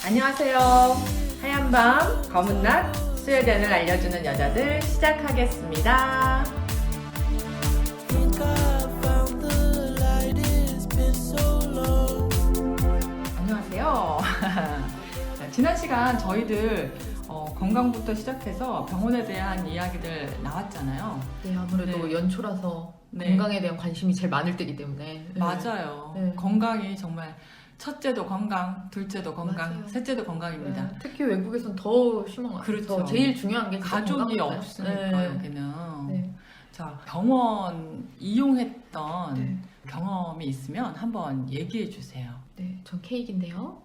안녕하세요. 하얀 밤, 검은 낮, 스웨덴을 알려주는 여자들 시작하겠습니다. 안녕하세요. 자, 지난 시간 저희들 건강부터 시작해서 병원에 대한 이야기들 나왔잖아요. 네, 아무래도 네. 연초라서 네. 건강에 대한 관심이 제일 많을 때이기 때문에. 네. 맞아요. 네. 건강이 정말 첫째도 건강, 둘째도 건강, 맞아요. 셋째도 건강입니다. 네, 특히 외국에선 더 심한 것 같아요. 그렇죠. 더 제일 중요한 게 가족이 건강 같아요. 없으니까 네. 여기는. 네. 자, 병원 이용했던 네. 경험이 있으면 한번 얘기해 주세요. 네, 전 케이크인데요.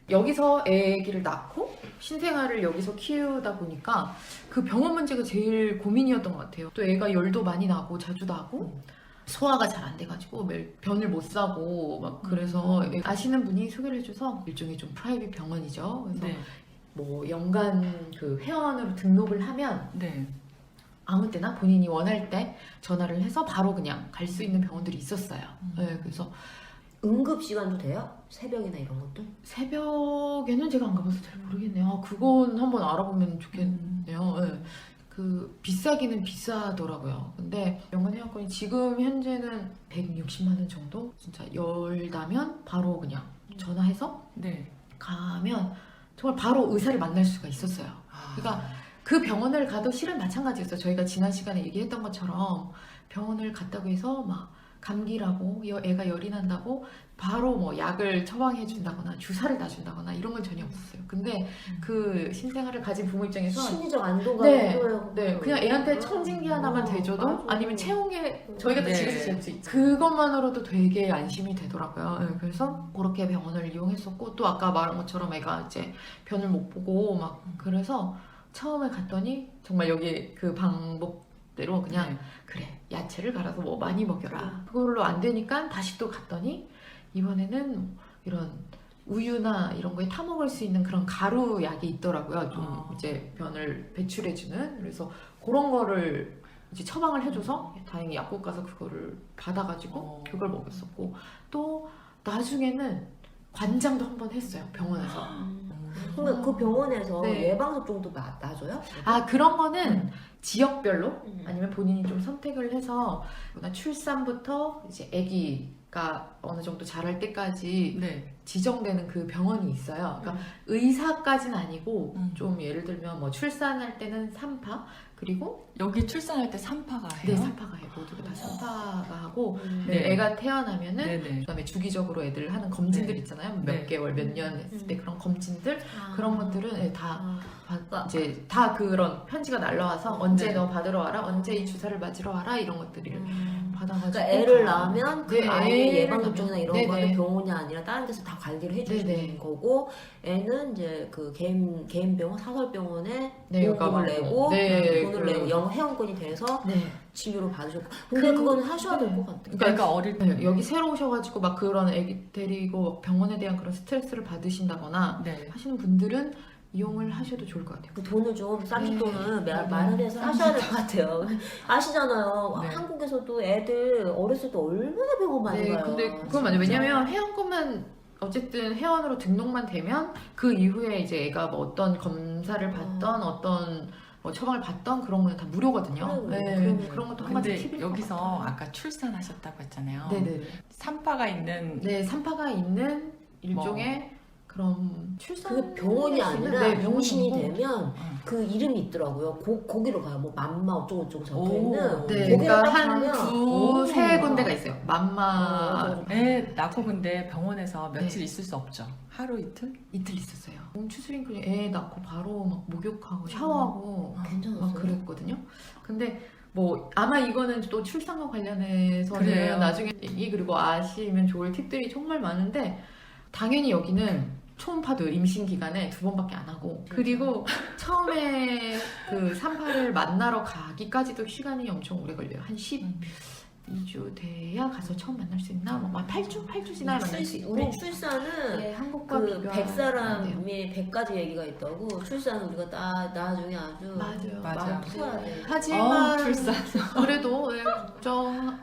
여기서 아기를 낳고 신생아를 여기서 키우다 보니까 그 병원 문제가 제일 고민이었던 것 같아요. 또 애가 열도 많이 나고 자주 나고 소화가 잘 안 돼가지고 매일 변을 못 사고 막 그래서 아시는 분이 소개를 해줘서 일종의 좀 프라이빗 병원이죠. 그래서 네. 뭐 연간 그 회원으로 등록을 하면 네. 아무 때나 본인이 원할 때 전화를 해서 바로 그냥 갈 수 있는 병원들이 있었어요. 네, 그래서 응급 시간도 돼요? 새벽이나 이런 것도? 새벽에는 제가 안 가봐서 잘 모르겠네요. 아, 그건 한번 알아보면 좋겠네요. 네. 그 비싸기는 비싸더라고요. 근데 병원 회원권이 지금 현재는 160만 원 정도? 진짜 열다면 바로 그냥 전화해서 네. 가면 정말 바로 의사를 만날 수가 있었어요. 그러니까 그 병원을 가도 실은 마찬가지였어요. 저희가 지난 시간에 얘기했던 것처럼 병원을 갔다고 해서 막 감기라고 애가 열이 난다고 바로 뭐 약을 처방해 준다거나 주사를 놔준다거나 이런 건 전혀 없었어요. 근데 그 신생아를 가진 부모 입장에서 심리적 안도가 네, 필요해요. 네, 그냥 애한테 청진기 하나만 대줘도 맞아. 아니면 채용에 저희가 다 네. 집에서 재울 수 있죠. 그것만으로도 되게 안심이 되더라고요. 네, 그래서 그렇게 병원을 이용했었고 또 아까 말한 것처럼 애가 이제 변을 못 보고 막 그래서 처음에 갔더니 정말 여기 그 방법대로 그냥 네. 그래 야채를 갈아서 뭐 많이 먹여라. 그걸로 안 되니까 다시 또 갔더니 이번에는 뭐 이런 우유나 이런 거에 타 먹을 수 있는 그런 가루 약이 있더라고요. 좀 이제 변을 배출해주는. 그래서 그런 거를 이제 처방을 해줘서 다행히 약국 가서 그거를 받아가지고 그걸 먹였었고 또 나중에는 관장도 한번 했어요 병원에서. 그러면 그 병원에서 네. 예방접종도 놔줘요? 아 그런 거는 지역별로 음. 아니면 본인이 좀 선택을 해서 출산부터 이제 아기가 어느 정도 자랄 때까지 네. 지정되는 그 병원이 있어요. 그러니까 의사까지는 아니고 음. 좀 예를 들면 뭐 출산할 때는 3파 그리고 여기 출산할 때 3파가 네 해요? 3파가 해요. 모두가 다 3파가 하고 네. 네, 애가 태어나면은 네네. 그다음에 주기적으로 애들 하는 검진들 네. 있잖아요. 몇 네. 개월 몇 년 했을 때 그런 검진들 그런 것들은 네, 다 아, 이제 다 그런 편지가 날라와서 언제 네. 너 받으러 와라, 언제 이 주사를 맞으러 와라 이런 것들을 받아가지고 그러니까 애를 낳으면 그 네, 아이의 애를 예방접종이나 이런 네네. 거는 병원이 아니라 다른 데서 다 관리를 해주시는 네네. 거고 애는 이제 그 개인 병원 사설병원에 네, 보험금을 내고 네, 돈을 내고 영 회원권이 돼서 네. 치료를 받으셨고 근데 그거는 하셔야 될 것 같아요. 그러니까 어릴 때 네, 여기 새로 오셔가지고 막 그런 애기 데리고 병원에 대한 그런 스트레스를 받으신다거나 네. 하시는 분들은 이용을 하셔도 좋을 것 같아요. 그 돈을 좀 쌈짓돈을 네. 마련해서 하셔야 될 것 같아요. 아시잖아요. 네. 한국에서도 애들 어렸을 때 얼마나 병원 많이 네, 가요. 근데 그건 맞아요. 왜냐면 회원권만 어쨌든 회원으로 등록만 되면 그 이후에 이제 애가 뭐 어떤 검사를 받던 어떤 뭐 처방을 받던 그런 거는 다 무료거든요. 그래, 네, 그러면. 그런 것도 한 가지 근데 팁일 여기서 것 같아요. 아까 출산하셨다고 했잖아요. 네네. 3파가 있는 네, 3파가 있는 일종의 그런 출산 그게 병원이 아니라 임신이 되면 응. 그 이름이 있더라고요. 거기로 가요. 뭐 맘마 어쩌고 저쩌고 적혀 오. 있는. 네, 거기를 그러니까 딱 한 가면 두세 군데가 있어요. 맘마 애 낳고 근데 병원에서 며칠 네. 있을 수 없죠. 하루 이틀? 이틀 있었어요. 추수인 그냥 애 낳고 바로 막 목욕하고 샤워하고 괜찮았어요. 막 그랬거든요. 근데 뭐 아마 이거는 또 출산과 관련해서는 그래요. 나중에 얘기 그리고 아시면 좋을 팁들이 정말 많은데 당연히 여기는 초음파도 임신 기간에 2번밖에 안 하고 그리고 처음에 그 3파를 만나러 가기까지도 시간이 엄청 오래 걸려요. 한 12주 돼야 가서 처음 만날 수 있나? 뭐 8주 지나야 만날 수 있고 우리 출산은 네, 한국과 그 비교하면 100사람이 100가지 얘기가 있다고. 출산은 우리가 나중에 아주 맞아요. 맞아요. 풀어야 돼. 하지만 출산. 그래도 네,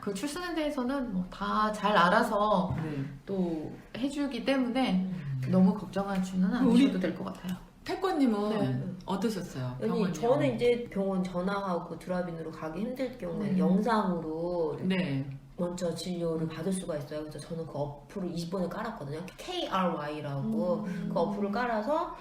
그 출산에 대해서는 뭐 다 잘 알아서 네. 또 해주기 때문에 너무 걱정하지는 우리- 않으셔도 될 것 같아요. 태권님은 네. 어떠셨어요? 아니 병원이요? 저는 이제 병원 전화하고 드랍인으로 가기 힘들 경우에 영상으로 네. 먼저 진료를 받을 수가 있어요. 그래서 저는 그 어플을 20번을 깔았거든요. KRY라고 그 어플을 깔아서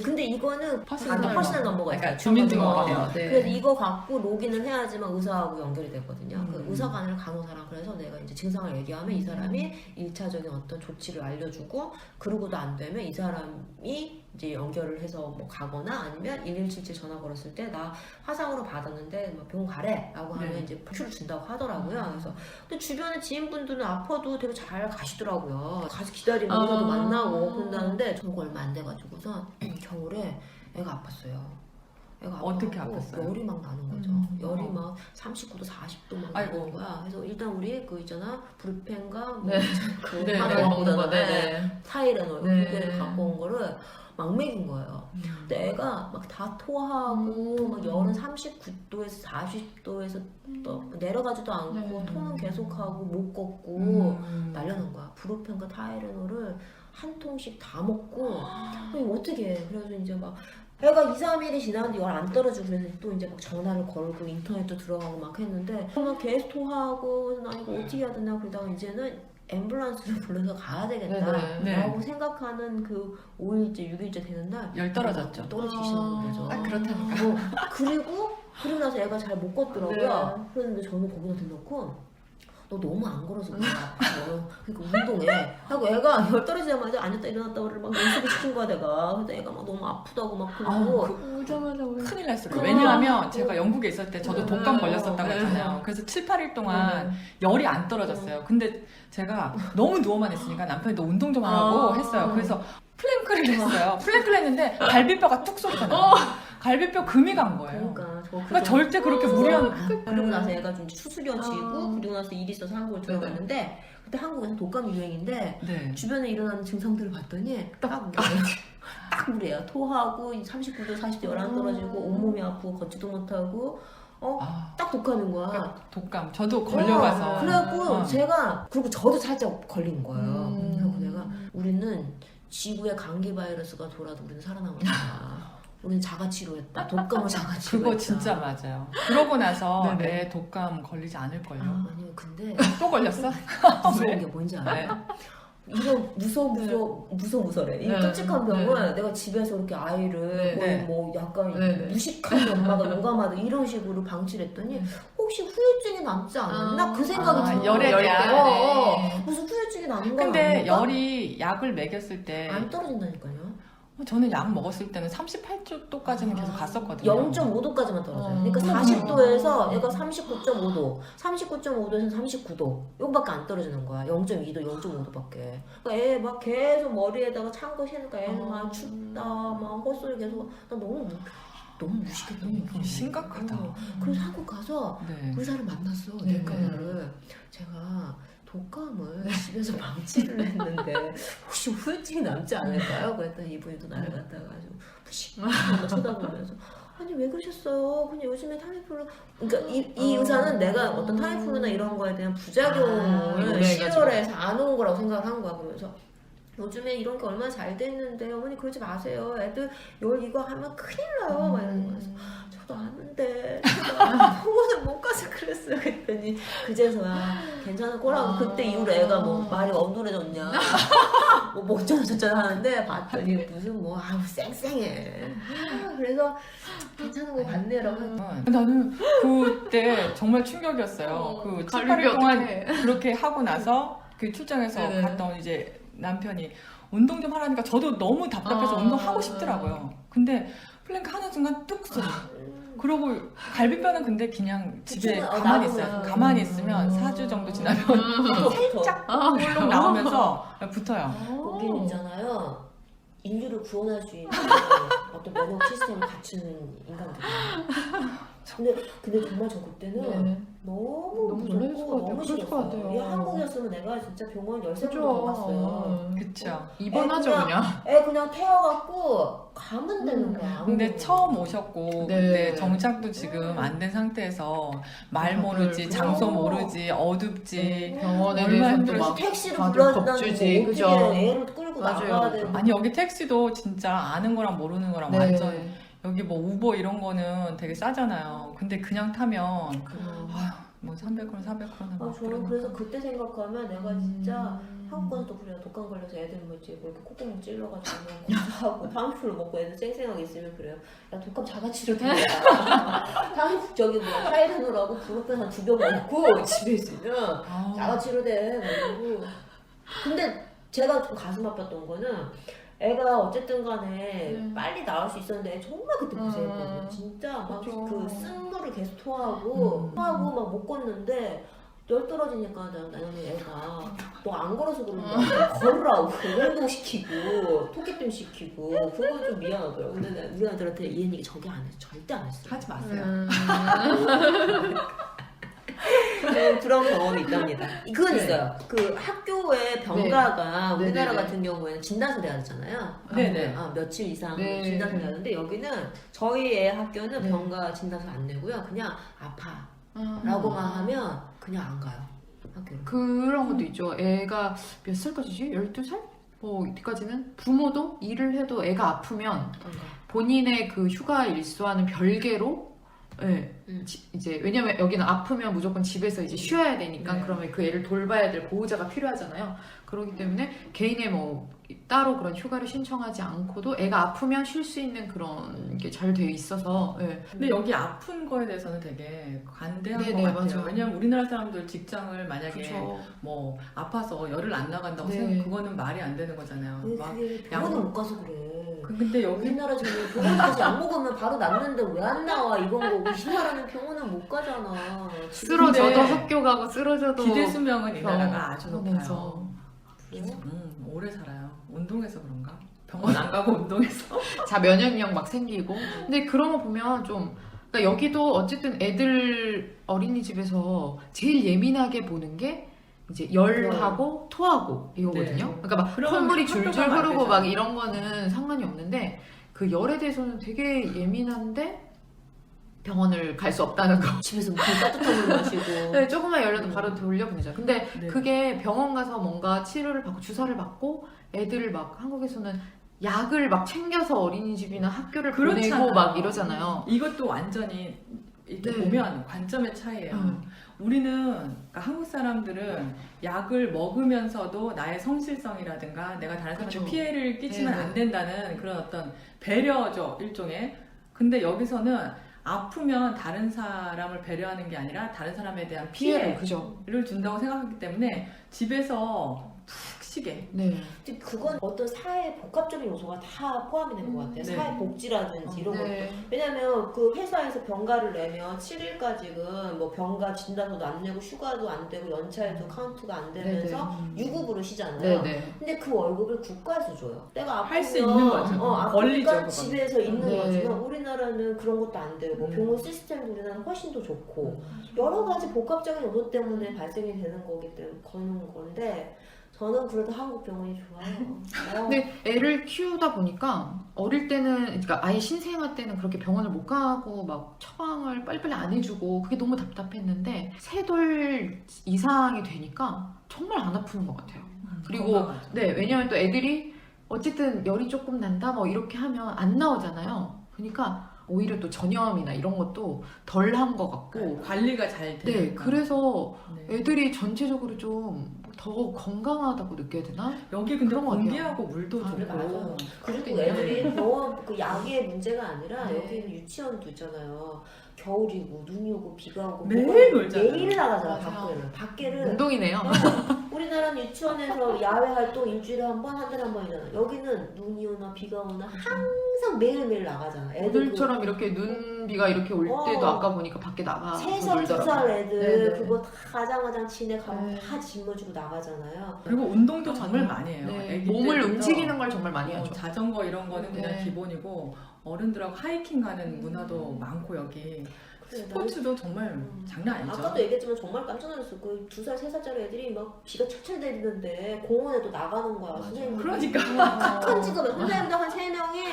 근데 이거는 퍼스널 퍼스널 넘버. 넘버가 있어요. 그러니까 주민등록번호. 주민등록번호. 네. 그래서 이거 갖고 로그인을 해야지만 의사하고 연결이 되거든요. 그 음. 의사가 아니라 간호사랑 그래서 내가 이제 증상을 얘기하면 이 사람이 1차적인 어떤 조치를 알려주고 그러고도 안 되면 이 사람이 이제 연결을 해서 뭐 가거나 아니면 1177 전화 걸었을 때 나 화상으로 받았는데 뭐 병원 가래 라고 하면 네. 이제 표를 준다고 하더라고요. 그래서 근데 주변에 지인분들은 아파도 되게 잘 가시더라고요. 가서 기다리면 의사도 만나고 그런다는데 저거 얼마 안 돼가지고서 겨울에 애가 아팠어요. 애가 어떻게 아파갖고 아팠어요? 열이 막 나는 거죠. 열이 막 39도, 40도 막 아이고. 나는 거야. 그래서 일단 우리 그 있잖아 브루펜과 뭐 네. 그 네, 하나 네, 먹는 먹는 거, 거, 네. 타이레놀 네. 이렇게 갖고 온 거를 막 먹인 거예요. 근데 애가 막 다 토하고 막 열은 39도에서 40도에서 또 내려가지도 않고 네. 토는 계속하고 못 걷고 날려는 거야. 브루펜과 타이레놀을 한 통씩 다 먹고 이거 어떻게 해? 그래서 이제 막 애가 2, 3일이 지났는데 열 안 떨어지고 그래서 또 이제 막 전화를 걸고 인터넷도 들어가고 막 했는데 막 계속 토하고 그래서 나 이거 어떻게 해야 되나 그러다가 이제는 앰뷸런스를 불러서 가야 되겠다 네. 라고 생각하는 그 5일째 6일째 되는 날 열 떨어졌죠. 떨어지기 시작한 거죠. 딱 그렇다니까. 그리고 나서 애가 잘 못 걷더라고요. 네. 그랬는데 저는 거기다 대놓고 너 너무 안 걸어서 그래. 그러니까 운동해. 하고 애가 열 떨어지자마자 앉았다 일어났다를 막 연습을 시킨 거야 내가. 그래서 애가 막 너무 아프다고 막 그러고. 오자마자 왜? 큰일 났어요. 그럼. 왜냐하면 제가 영국에 있을 때 저도 네. 독감 걸렸었다고 네. 했잖아요. 그래서 7, 8일 동안 네. 열이 안 떨어졌어요. 근데 제가 너무 누워만 있으니까 남편이 너 운동 좀 하라고 했어요. 그래서 플랭크를 했어요. 플랭크를 했는데 갈비뼈가 뚝 소리가 나요. 갈비뼈 금이 간 거예요. 그러니까 절대 그렇게 무리한 그리고 나서 애가 좀 수술이었지고 그리고 나서 일이 있어서 한국을 들어갔는데 그때 한국에서 독감 유행인데 네. 주변에 일어나는 증상들을 봤더니 딱 물이에요. 토하고 39도 40도 열 안 떨어지고 온몸이 아프고 걷지도 못하고 딱 독하는 거야. 그러니까 독감. 저도 걸려가서. 그래갖고 제가 그리고 저도 살짝 걸린 거예요. 그래서 내가 우리는 지구에 감기 바이러스가 돌아도 우리는 살아남았다. 우리는 자가치료했다. 독감을 자가치료했다. 그거 진짜 맞아요. 그러고 나서 네네. 내 독감 걸리지 않을걸요. 아니요 근데 또 걸렸어? 무서운 게 뭔지 알아요? 이런 무서워래. 이 네. 끔찍한 병은 내가 집에서 이렇게 아이를 네. 거의 네. 뭐 약간 네. 무식한 엄마가 용감하다 이런 식으로 방치를 했더니 혹시 후유증이 남지 않았나? 그 생각이 드는 열에 거예요. 대한. 무슨 후유증이 남는 건 근데 아닐까? 열이 약을 먹였을 때 안 떨어진다니까요. 저는 약 먹었을 때는 38도까지는 계속 갔었거든요. 0.5도까지만 떨어져요. 그러니까 음. 40도에서 얘가 39.5도, 39.5도에서 39도 이거밖에 안 떨어지는 거야. 0.2도, 0.5도밖에. 그러니까 애 막 계속 머리에다가 찬 거 새니까 애는 막 춥다, 막 헛소리 계속. 나 너무 무식했던 거야. 이거 심각하다. 그래서 한국 가서 네. 의사를 만났어. 네. 내과를. 제가 독감을 집에서 방치를 했는데 혹시 후유증이 남지 않을까요? 그랬더니 이분이 또 나를 갖다가 아주 푸식 쳐다보면서 아니 왜 그러셨어요? 그냥 요즘에 타미플루 그러니까 이 의사는 내가 어떤 타미플루나 이런 거에 대한 부작용을 시혈해서 안 온 거라고 생각을 한 거야. 그러면서 요즘에 이런 게 얼마나 잘 돼 있는데 어머니 그러지 마세요. 애들 열 이거 하면 큰일 나요. 막 이러는 거야. 저도 아는데 병원을 못 가서 그랬어요. 그랬더니 그제서야 괜찮을 거라고. 그때 이후로 애가 뭐 말이 엄돌해졌냐 뭐 어쩌고저쩌고 하는데 봤더니 무슨 뭐 아우 쌩쌩해. 그래서 괜찮은 거 같네라고 하고. 나는 그때 정말 충격이었어요. 그 7, 8일 동안 그렇게 하고 나서 그 출장에서 네네. 갔다 온 이제 남편이 운동 좀 하라니까 저도 너무 답답해서 운동하고 싶더라고요. 근데 플랭크 하는 순간 뚝 소리. 그러고 갈비뼈는 근데 그냥 집에 그쵸? 가만히 나도 있어요. 그래요. 가만히 있으면 4주 정도 지나면 살짝 볼록 나오면서 붙어요. 거기는 있잖아요. 인류를 구원할 수 있는 어떤 면역 시스템을 갖추는 인간들이에요. 근데 정말 저 그때는 네. 너무 너무 무섭고 놀랐을 것 같아요. 너무 그럴 것 같아요. 이 한국이었으면 내가 진짜 병원 13번 그죠. 더 갔어요. 그쵸. 입원하죠 그냥. 애 그냥 태워갖고 가면 되는 거야. 근데 처음 오셨고 네. 근데 정착도 지금 안 된 상태에서 말 모르지, 장소 모르지, 어둡지. 병원에 얼마나 대해서도 힘들었어. 막 택시를 다들 불러준다는 겁주지, 거 그죠? 어떻게 애를 끌고 맞아요. 나가야 되는 아니 여기 택시도 진짜 아는 거랑 모르는 거랑 네. 완전 여기 뭐 우버 이런 거는 되게 싸잖아요. 근데 그냥 타면 아휴 뭐 300km, 400km 아, 저는 그래서 그때 생각하면 내가 진짜 음. 한국 가서 또 그래요. 독감 걸려서 애들 뭐지 뭐 이렇게 콧구멍 찔러가지고 공부하고 파인애플 먹고 애들 쌩쌩하게 있으면 그래요. 야 독감 자가치료 되냐. 한국 저기 뭐 타이레놀하고 브루펜 한 2병 먹고 집에 있으면 자가치료 돼. 그리고 근데 제가 좀 가슴 아팠던 거는 애가 어쨌든 간에 빨리 나올 수 있었는데 정말 그때 고생했거든요. 진짜 막 그쵸. 그 쓴물을 계속 토하고 막 못 걷는데 열 떨어지니까 나는 애가 너 안 걸어서 그런다 걸으라고 운동시키고 토끼뜸 시키고 그건 좀 미안하더라고. 근데 내가 우리 아들한테 이 얘기 저게 안 했어. 절대 안 했어요. 하지 마세요. 네, 그런 경험이 있답니다. 그건 네. 있어요. 그 학교의 병가가 네. 우리나라 네네네. 같은 경우에는 진단서 내야 되잖아요. 네네. 며칠 이상 네. 진단서 내야 되는데 여기는 저희의 학교는 네. 병가 진단서 안 내고요. 그냥 아파라고만 하면 그냥 안 가요. 학교를. 그런 것도 있죠. 애가 몇 살까지지? 12살? 뭐 이때까지는 부모도 일을 해도 애가 아프면 본인의 그 휴가 일수와는 별개로 네, 이제 왜냐면 여기는 아프면 무조건 집에서 이제 쉬어야 되니까 네. 그러면 그 애를 돌봐야 될 보호자가 필요하잖아요. 그렇기 때문에 개인의 뭐 따로 그런 휴가를 신청하지 않고도 애가 아프면 쉴 수 있는 그런 게 잘 되어 있어서 네. 근데 여기 아픈 거에 대해서는 되게 관대한 네네, 것 같아요. 맞아요. 왜냐면 우리나라 사람들 직장을 만약에 그쵸. 뭐 아파서 열을 안 나간다고 네. 생각하면 그거는 말이 안 되는 거잖아요. 막 그게 병원을 못 가서 그래. 근데 여기 우리나라 저는 병원 가서 약 먹으면 바로 낫는데 왜 안 나와 이건 거고 우리나라는 병원을 못 가잖아. 쓰러져도 근데 학교 가고 쓰러져도 기대 수명은 이 나라가 아주 병원에서. 높아요. 그래요? 오래 살아요. 운동해서 그런가? 병원 안 가고 운동해서. 자 면역력 막 생기고 근데 그런 거 보면 좀 그러니까 여기도 어쨌든 애들 어린이집에서 제일 예민하게 보는 게 이제 열하고 토하고 이거거든요. 네. 그러니까 막 그러면 콧물이 학교 줄줄 가면 안 흐르고 되죠. 막 이런 거는 상관이 없는데 그 열에 대해서는 되게 예민한데 병원을 갈 수 없다는 거. 집에서 물 따뜻한 물 마시고. 네, 조금만 열려도 바로 돌려보내죠. 근데 네. 그게 병원 가서 뭔가 치료를 받고 주사를 받고 애들을 막 한국에서는 약을 막 챙겨서 어린이집이나 학교를 그렇잖아요. 보내고 막 이러잖아요. 이것도 완전히 이렇게 네. 보면 관점의 차이예요. 우리는 그러니까 한국 사람들은 약을 먹으면서도 나의 성실성이라든가 내가 다른 사람한테 그쵸. 피해를 끼치면 네. 안 된다는 그런 어떤 배려죠, 일종의. 근데 여기서는 아프면 다른 사람을 배려하는 게 아니라 다른 사람에 대한 피해를 그죠. 준다고 생각하기 때문에 집에서 푹 쉬게. 네. 근데 그건 어떤 사회 복합적인 요소가 다 포함이 된 것 같아요. 네. 사회 복지라든지 이런 것도. 네. 왜냐면 그 회사에서 병가를 내면 7일까지는 뭐 병가 진단서도 안 내고 휴가도 안 되고 연차에도 카운트가 안 되면서 유급으로 쉬잖아요. 네네. 근데 그 월급을 국가에서 줘요. 내가 아프면 할 수 있는 거죠. 권리죠, 아프니까 그건. 집에서 있는 네. 거지만 우리나라는 그런 것도 안 되고 병원 시스템도 우리나라는 훨씬 더 좋고 여러 가지 복합적인 요소 때문에 발생이 되는 거기 때문에 거는 건데 저는 그래도 한국 병원이 좋아요. 근데 애를 키우다 보니까 어릴 때는 그러니까 아예 신생아 때는 그렇게 병원을 못 가고 막 처방을 빨리빨리 안 해주고 그게 너무 답답했는데 3돌 이상이 되니까 정말 안 아프는 것 같아요. 그리고 건강하죠. 네 왜냐면 또 애들이 어쨌든 열이 조금 난다 뭐 이렇게 하면 안 나오잖아요. 그러니까 오히려 또 전염이나 이런 것도 덜 한 것 같고 관리가 잘 되니까. 네 그래서 네. 애들이 전체적으로 좀 더 건강하다고 느껴야 되나? 여기 근데 그런 것 같아요. 공기하고 물도 아, 좋고. 네, 맞아요. 그리고 애들이 병원 그 약의 문제가 아니라 네. 여기는 유치원도 있잖아요. 겨울이고 눈이 오고 비가 오고 매일 뭐가 놀잖아요. 매일 나가잖아 맞아요. 밖에는. 밖에를 운동이네요. 우리나라는 유치원에서 야외 활동 일주일에 한 번, 한 달에 한 번이잖아. 여기는 눈이 오나 비가 오나 항상 매일매일 나가잖아. 애들 오늘처럼 이렇게 눈비가 이렇게 올 때도 아까 보니까 밖에 나가 3살, 2살 애들 네네. 그거 다 가장가장 지네 가면 네. 다 짊어지고 나가잖아요. 그리고 운동도 맞아요. 정말 많이 해요. 네, 애기 몸을 때부터 움직이는 걸 정말 많이 하죠. 자전거 이런 거는 그냥 네. 기본이고 어른들하고 하이킹 가는 문화도 많고 여기. 그래, 나는 스포츠도 정말 장난 아니죠. 아까도 얘기했지만 정말 깜짝 놀랐어. 그 2살, 3살짜리 애들이 막 비가 철철 내리는데 공원에도 나가는 거야. 선생님. 그러니까. 큰 지금 선생님도 한 3명이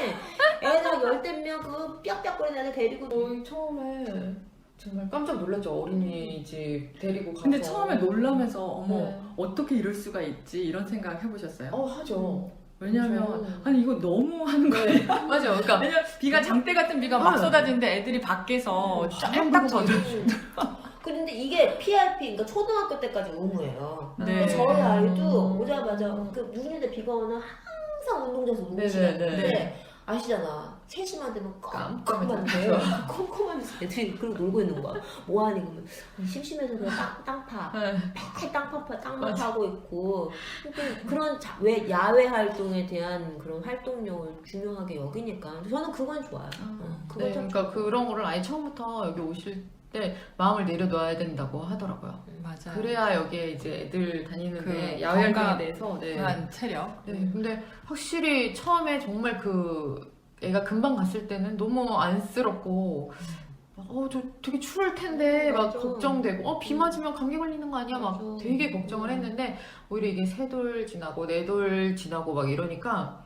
애들 10명 그 삐약삐약거리는 애들 데리고. 저희 처음에 정말 깜짝 놀랐죠. 어린이집 데리고 가서. 근데 처음에 놀라면서 어머 네. 어떻게 이럴 수가 있지 이런 생각 해보셨어요? 하죠. 왜냐하면 그렇죠. 아니 이거 너무 하는 거예요. 네. 맞아요. 그러니까 왜냐면 비가 장대 같은 비가 막 네. 쏟아지는데 애들이 밖에서 바람 쫙딱 불고 젖어. 근데 이게 PRP, 그러니까 초등학교 때까지 의무예요. 네. 근데 저희 아이도 오자마자 그 눈인데 비가 오면 항상 운동장에서 놀고 네네네. 싶었는데 아시잖아. 3시만 되면 깜깜한데 컴컴한 애들이 그러고 놀고 있는 거야. 뭐하니 그러면 심심해서 그냥 땅파 네. 땅만 파고 있고. 근데 그런 왜 야외 활동에 대한 그런 활동력을 중요하게 여기니까 저는 그건 좋아요. 그건 네, 참 그러니까 그런 거를 아예 처음부터 여기 오실 때 마음을 내려놔야 된다고 하더라고요. 맞아요. 그래야 여기에 이제 애들 다니는데 그 야외 활동에 건강- 대해서 한 체력. 네, 근데 확실히 처음에 정말 그 애가 금방 갔을 때는 너무 안쓰럽고 저 되게 추울 텐데 막 맞아. 걱정되고 비 맞으면 감기 걸리는 거 아니야 막 맞아. 되게 걱정을 했는데 오히려 이게 3돌 지나고 4돌 지나고 막 이러니까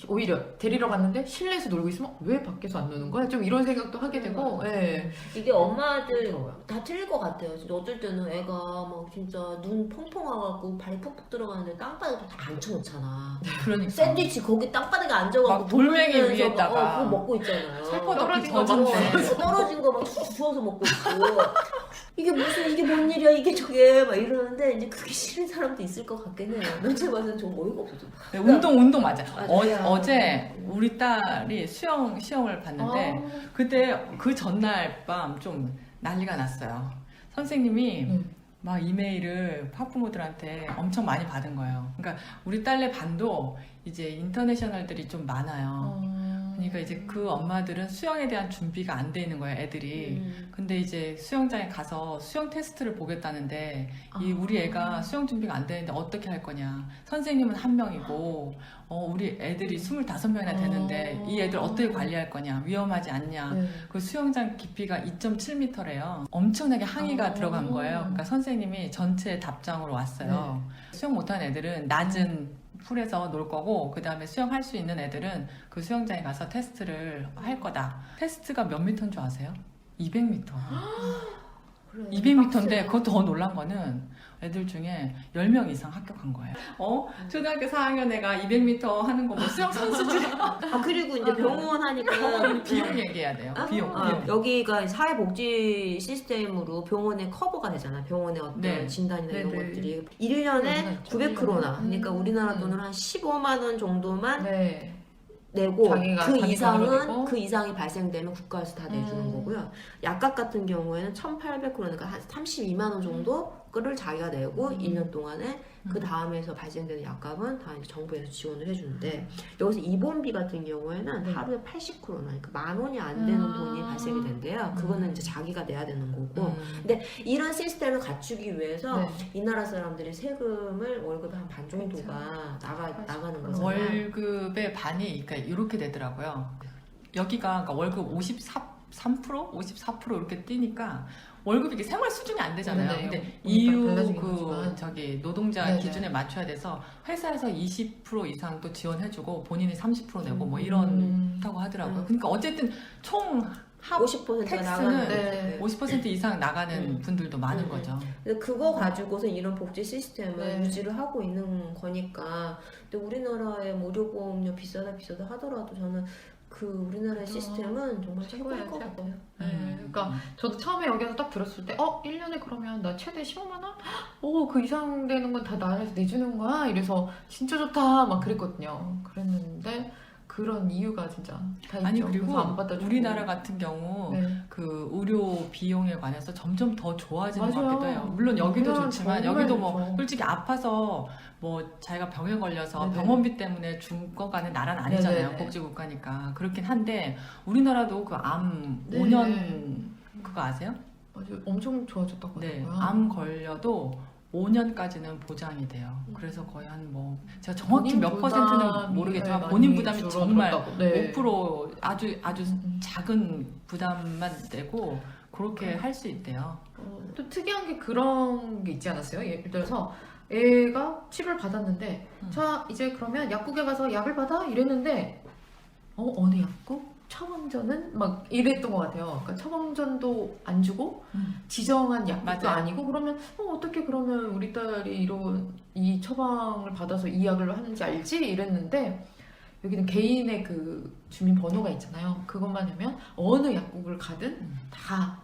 오히려 데리러 갔는데 실내에서 놀고 있으면 왜 밖에서 안 노는 거야? 좀 이런 생각도 하게 되고 예. 이게 엄마들 다 틀릴 것 같아요. 진짜 어쩔 때는 애가 막 진짜 눈 펑펑 와갖고 발이 푹푹 들어가는데 땅바닥에 다 앉혀놓잖아. 그러니까. 샌드위치 거기 땅바닥에 앉아갖고 막 돌멩이 물 흘리면서 위에다가 막, 그거 먹고 있잖아요. 살포 떨어진 덮이 거 젖은데. 떨어진 거 막 주워서 먹고 있고 이게 뭔 일이야 이게 저게 막 이러는데 이제 그게 싫은 사람도 있을 것 같긴 해요. 며칠 봐서는 좀 어이가 없어져. 네, 운동 맞아. 맞아요. 어제 우리 딸이 수영 시험을 봤는데 그때 그 전날 밤 좀 난리가 났어요. 선생님이 막 이메일을 학부모들한테 엄청 많이 받은 거예요. 그러니까 우리 딸네 반도 이제 인터내셔널들이 좀 많아요. 그러니까 이제 그 엄마들은 수영에 대한 준비가 안 돼 있는 거예요, 애들이. 근데 이제 수영장에 가서 수영 테스트를 보겠다는데 이 우리 애가 수영 준비가 안 되는데 어떻게 할 거냐. 선생님은 1명이고 우리 애들이 25명이나 되는데 이 애들 어떻게 관리할 거냐. 위험하지 않냐. 네. 그 수영장 깊이가 2.7m래요. 엄청나게 항의가 들어간 거예요. 그러니까 선생님이 전체 답장으로 왔어요. 수영 못하는 애들은 낮은 풀에서 놀 거고 그 다음에 수영할 수 있는 애들은 그 수영장에 가서 테스트를 할 거다. 테스트가 몇 미터인 줄 아세요? 200m. 200m인데 그것도 더 놀란 거는 애들 중에 10명 이상 합격한 거예요. 초등학교 4학년 애가 200m 하는 거 뭐 수영 선수들이 그리고 이제 병원 하니까 비용 얘기해야 돼요. 비용. 여기가 사회복지 시스템으로 병원에 커버가 되잖아. 병원의 어떤 네. 진단이나 이런 네, 네. 것들이 1년에 900크로나 그러니까 우리나라 돈으로 한 15만 원 정도만 네. 내고 자기가 그 자기 돈으로 이상은 내고. 그 이상이 발생되면 국가에서 다 내주는 거고요. 약값 같은 경우에는 1,800크로나 그러니까 한 32만 원 정도를 자기가 내고 1년 동안에 그 다음에서 발생되는 약값은 다 이제 정부에서 지원을 해주는데 여기서 입원비 같은 경우에는 하루에 80크로나 그러니까 10,000원이 안 되는 돈이 발생이 된대요. 그거는 이제 자기가 내야 되는 거고. 이런 시스템을 갖추기 위해서 이 나라 사람들이 세금을 월급의 한 반 정도가 나가는 거잖아요. 월급의 반이 그러니까 이렇게 되더라고요. 여기가 그러니까 월급 54% 이렇게 뛰니까 월급이 이게 생활 수준이 안 되잖아요. 네네. 근데 그러니까 EU 달라지긴 그 하지만. 저기 노동자 네네. 기준에 맞춰야 돼서 회사에서 20% 이상 또 지원해주고 본인이 30% 내고 뭐 이런다고 하더라고요. 그러니까 어쨌든 총 합 50%가 텍스는 나가는데 네. 50% 이상 나가는 분들도 많은 거죠. 근데 그거 가지고서 이런 복지 시스템을 네. 유지를 하고 있는 거니까. 근데 우리나라의 뭐 의료보험료 비싸다 하더라도 저는 그 우리나라의 시스템은 정말 최고일 것 같아요. 네, 그러니까 저도 처음에 여기서 딱 들었을 때 1년에 그러면 나 최대 15만 원? 그 이상 되는 건 다 나라에서 내주는 거야? 이래서 진짜 좋다 막 그랬거든요. 그랬는데 그런 이유가 진짜 다 있죠. 아니 그리고 그래서 안 받아주고. 우리나라 같은 경우 네. 그 의료 비용에 관해서 점점 더 좋아지는 것 맞아요. 같기도 해요. 물론 여기도 우리나라는 좋지만 정말 여기도 뭐 좋죠. 솔직히 아파서 뭐 자기가 병에 걸려서 네네. 병원비 때문에 죽어가는 나라는 아니잖아요. 네네. 복지국가니까. 그렇긴 한데 우리나라도 그 암 네. 5년 그거 아세요? 맞아요. 엄청 좋아졌다고 네. 하더라고요. 암 걸려도 5년까지는 보장이 돼요. 그래서 거의 한 뭐 제가 정확히 몇 퍼센트는 모르겠지만 본인 부담이 정말 5% 아주 작은 부담만 내고 그렇게 할 수 있대요. 또 특이한 게 그런 게 있지 않았어요? 예를 들어서 애가 치료를 받았는데 자 이제 그러면 약국에 가서 약을 받아 이랬는데 어느 약국? 처방전은 막 이랬던 것 같아요. 그러니까 처방전도 안 주고 지정한 약국도 맞아요. 아니고 그러면 어떻게 그러면 우리 딸이 이런 이 처방을 받아서 이 약을 하는지 알지? 이랬는데 여기는 개인의 그 주민번호가 있잖아요. 그것만 하면 어느 약국을 가든 다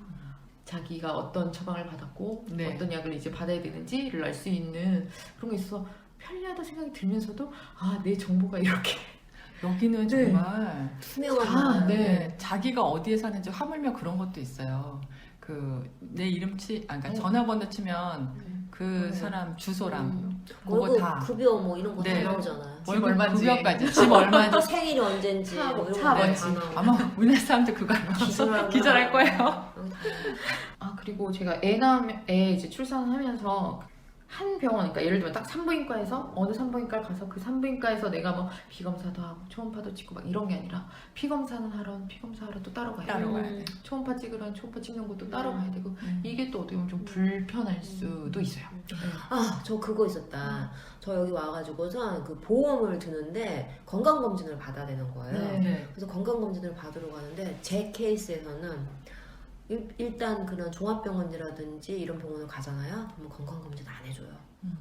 자기가 어떤 처방을 받았고 네. 어떤 약을 이제 받아야 되는지를 알 수 있는 그런 게 있어서 편리하다 생각이 들면서도 내 정보가 이렇게 여기는 네. 정말 투명한 네. 자기가 어디에 사는지 하물며 그런 것도 있어요. 그 내 이름 그러니까 전화번호 치면 그 네. 사람 주소랑 그거 월급 다 급여 뭐 이런 거 다 네. 나오잖아요. 월급 얼마인지. 급여까지 집 얼마인지 생일이 언젠지 차, 뭐 이런 차 거 뭔지. 다 나오고. 아마 우리나라 사람들 그거 알면서 기절할 거예요. 그리고 제가 애 이제 출산하면서 한 병원, 그러니까 예를 들면 딱 산부인과에서 어느 산부인과를 가서 그 산부인과에서 내가 뭐 피검사도 하고 초음파도 찍고 막 이런 게 아니라 피검사는 피검사하러 또 따로 가야 따로 되고 가야 돼. 초음파 찍으러 초음파 찍는 것도 따로 가야 되고 음. 이게 또 어떻게 보면 좀 불편할 수도 있어요. 저 그거 있었다. 저 여기 와가지고선 그 보험을 드는데 건강검진을 받아야 되는 거예요. 네. 그래서 건강검진을 받으러 가는데 제 케이스에서는 일단 그런 종합병원이라든지 이런 병원을 가잖아요. 그러면 건강검진 안 해줘요.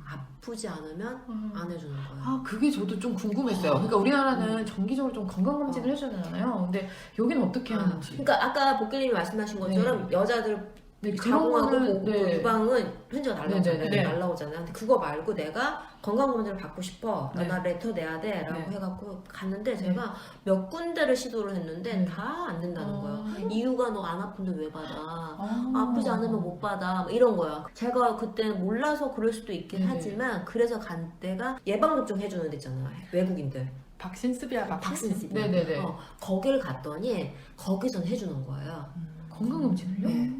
아프지 않으면 안 해주는 거예요. 그게 저도 좀 궁금했어요. 그러니까 우리나라는 정기적으로 좀 건강검진을 해주잖아요. 근데 여기는 어떻게 하는지. 그러니까 아까 복길님이 말씀하신 것처럼 여자들 네, 그런 자궁하고 거는 그 유방은 현지가 날라오잖아요. 네, 네, 네. 날라오잖아요. 근데 그거 말고 내가 건강검진을 받고 싶어. 네. 나 레터 내야 돼. 라고 네. 해갖고 갔는데 제가 몇 군데를 시도를 했는데 네. 다 안 된다는 거예요. 이유가 너 안 아픈데 왜 받아? 아. 아프지 않으면 못 받아. 뭐 이런 거야. 제가 그때 몰라서 그럴 수도 있긴 네. 하지만 그래서 간 데가 예방접종 해주는 데 있잖아요. 외국인들. 박신습이야 박신스. 네네네. 거길 갔더니 거기선 해주는 거예요. 건강검진을요? 네.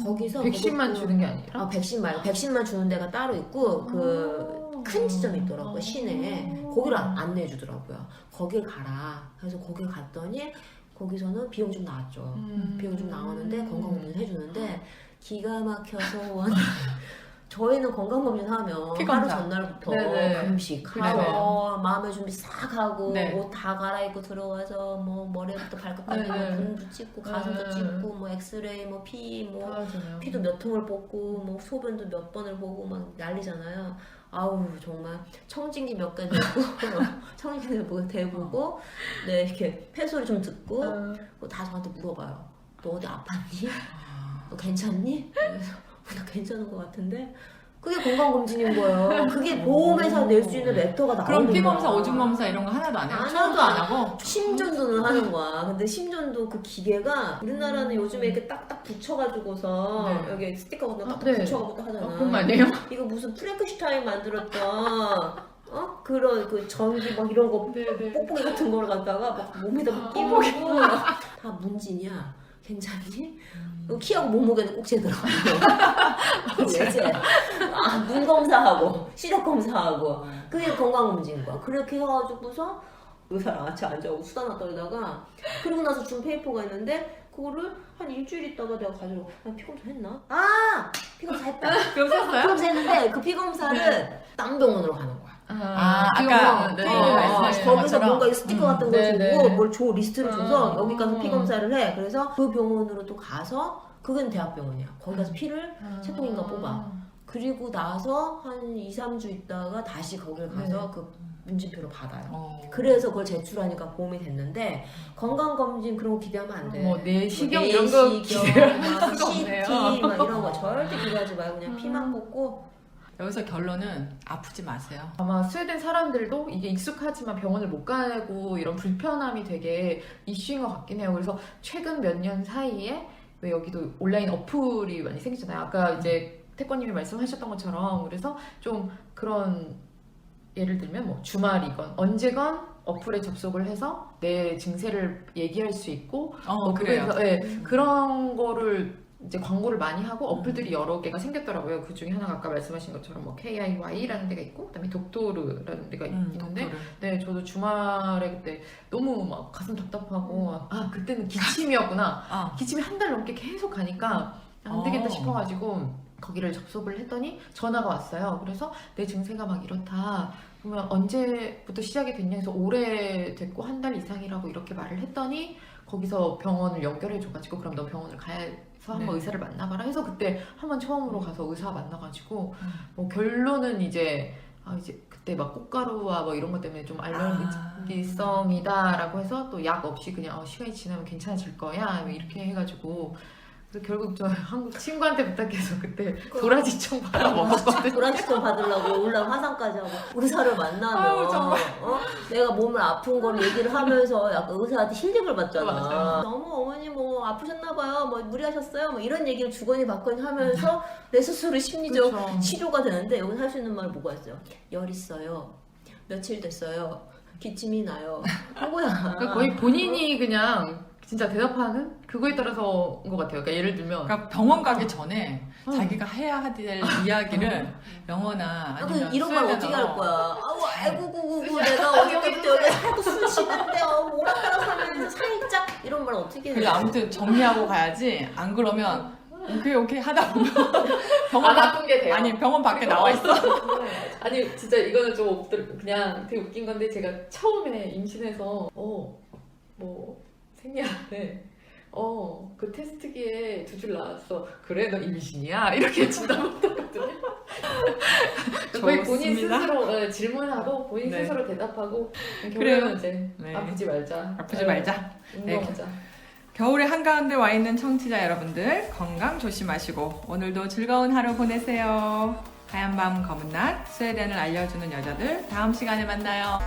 거기서 백신만 그것도- 주는 게 아니라? 백신 말고 백신만 주는 데가 따로 있고 그 큰 지점이 있더라고요. 시내에. 거기를 안내해주더라고요. 거길 가라. 그래서 거길 갔더니 거기서는 비용 좀 나왔죠. 비용 좀 나왔는데 건강검진 해주는데 기가 막혀서 저희는 건강검진 하면 피검사. 하루 전날부터 네네. 금식 네네. 하고 마음의 준비 싹 하고 네. 옷 다 갈아입고 들어가서 뭐 머리부터 발끝까지 네네. 분도 찍고 가슴도 네. 찍고 뭐 엑스레이 뭐 피 뭐 하잖아요. 피도 몇 통을 뽑고 뭐 소변도 몇 번을 보고 막 난리잖아요. 아우 정말 청진기 몇 개 대고 청진기 뭐 대보고 네 이렇게 폐소리 좀 듣고 그거 다 저한테 물어봐요. 너 어디 아팠니? 너 괜찮니? 그래서 나 괜찮은 것 같은데 그게 건강검진인 거예요. 그게 보험회사 낼 수 있는 레터가 나오는 거야. 그럼 피검사, 오줌검사 이런 거 하나도 안 해요? 안 처음도 안 하고? 심전도는 하는 거야. 근데 심전도 그 기계가 우리나라는 요즘에 이렇게 딱딱 붙여가지고서 네. 여기 스티커 같은 거 딱딱 네. 붙여가지고 또 하잖아. 그런 거 아니에요? 이거 무슨 프랭크슈타인 만들었던 그런 그 전기 막 이런 거 네네. 뽁뽁이 같은 거를 갖다가 막 몸에다 막 끼고 다 문진이야. 괜찮니? 키하고 몸무게는 꼭 재더라고. 왜지? 눈 검사하고 시력 검사하고 그게 건강검진인 거야. 그렇게 해가지고서 의사랑 같이 앉아고 수다나 떨다가 그러고 나서 준 페이퍼가 있는데 그거를 한 일주일 있다가 내가 가지고 피검사 했나? 피검사 했다. 피검사 피검사 했는데 그 피검사를 딴 병원으로 가는 거야. 아까 네. 거기서 것처럼. 뭔가 스티커 같은 거 네네. 주고 뭘 줘 리스트를 줘서 여기 가서 음. 피검사를 해. 그래서 그 병원으로 또 가서 그건 대학병원이야. 거기 가서 피를 세 통인가 뽑아. 그리고 나서 한 2, 3주 있다가 다시 거길 가서 그 문진표를 받아요. 그래서 그걸 제출하니까 보험이 됐는데 건강검진 그런 거 기대하면 안 돼. 뭐 내시경 이런 거 내시경, 막 수가 CT 없네요. 막 이런 거 절대 기대하지 말고 그냥 피만 뽑고 여기서 결론은 아프지 마세요. 아마 스웨덴 사람들도 이게 익숙하지만 병원을 못 가고 이런 불편함이 되게 이슈인 것 같긴 해요. 그래서 최근 몇 년 사이에 왜 여기도 온라인 어플이 많이 생기잖아요. 아까 이제 태권님이 말씀하셨던 것처럼 그래서 좀 그런 예를 들면 뭐 주말이건 언제건 어플에 접속을 해서 내 증세를 얘기할 수 있고 그래요. 그래서 그런 거를 이제 광고를 많이 하고 어플들이 여러 개가 생겼더라고요. 그 중에 하나가 아까 말씀하신 것처럼 뭐 KIY라는 데가 있고 그다음에 독도르라는 데가 있는데 독도를. 네 저도 주말에 그때 너무 막 가슴 답답하고 그때는 기침이었구나. 기침이 한 달 넘게 계속 가니까 안 되겠다 싶어가지고 거기를 접속을 했더니 전화가 왔어요. 그래서 내 증세가 막 이렇다. 그러면 언제부터 시작이 됐냐 해서 오래됐고 한 달 이상이라고 이렇게 말을 했더니 거기서 병원을 연결해줘가지고 그럼 너 병원을 가서 한번 의사를 만나봐라 해서 그때 한번 처음으로 가서 의사 만나가지고 뭐 결론은 이제 그때 막 꽃가루와 뭐 이런 것 때문에 좀 알레르기성이다라고 해서 또 약 없이 그냥 시간이 지나면 괜찮아질 거야 이렇게 해가지고 그래서 결국 저 한국 친구한테 부탁해서 그때 도라지청 받아 먹었거든요. 도라지청 받으려고 올라 화상까지 하고 의사를 만나면 내가 몸을 아픈 걸 얘기를 하면서 약간 의사한테 힐링을 받잖아. 맞아요. 너무 어머니 뭐 아프셨나봐요, 뭐 무리하셨어요, 뭐 이런 얘기를 주거니 받거니 하면서 내 스스로 심리적 그렇죠. 치료가 되는데 여기서 할 수 있는 말이 뭐가 있어요? 열 있어요. 며칠 됐어요. 기침이 나요. 그거야. 그러니까 거의 본인이 그냥 진짜 대답하는 그거에 따라서 온 것 같아요. 그러니까 예를 들면 그러니까 병원 가기 전에 자기가 해야 될 이야기를 영어나 아니면 이런 말 어떻게 할 거야? 아이고 내가 어저께부터 여기 살고 숨 쉬는데 오락가락 하면서 살짝 이런 말 어떻게 해? 그래서 아무튼 정리하고 가야지. 안 그러면 오케이 하다 보면 병원 안 아픈 게 돼요. 아니 병원 밖에 나와 있어. 아니 진짜 이거는 좀 그냥 되게 웃긴 건데 제가 처음에 임신해서 뭐 생리한테 그 테스트기에 2줄 나왔어. 그래 너 임신이야? 이렇게 진단받았거든요. 거의 본인 좋습니다. 스스로 질문하고 본인 네. 스스로 대답하고 그래요. 결론은 이제 네. 아프지 말자. 아프지 말자. 운동하자. 겨울의 한가운데 와 있는 청취자 여러분들 건강 조심하시고 오늘도 즐거운 하루 보내세요. 하얀 밤 검은 낮 스웨덴을 알려주는 여자들 다음 시간에 만나요.